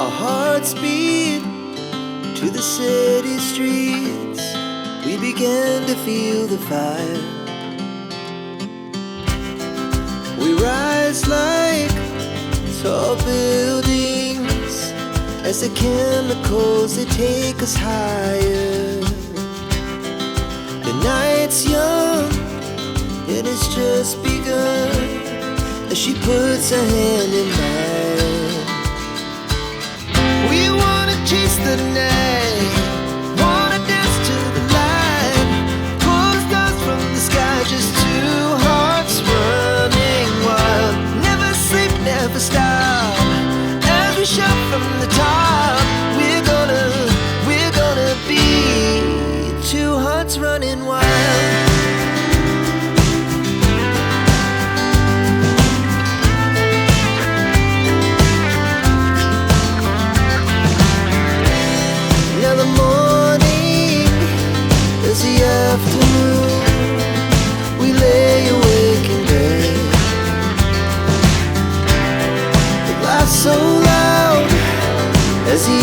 Our hearts beat to the city streets. We began to feel the fire. We rise like tall buildings as the chemicals, they take us higher. The night's young and it's just begun as she puts her hand in mine. We wanna chase the night, wanna dance to the light, pull the stars from the sky, just two hearts running wild. Never sleep, never stop, as we shout from the top. We're gonna be two hearts running wild. Now the morning is the afternoon. We lay awake in bed. The laughs so loud as the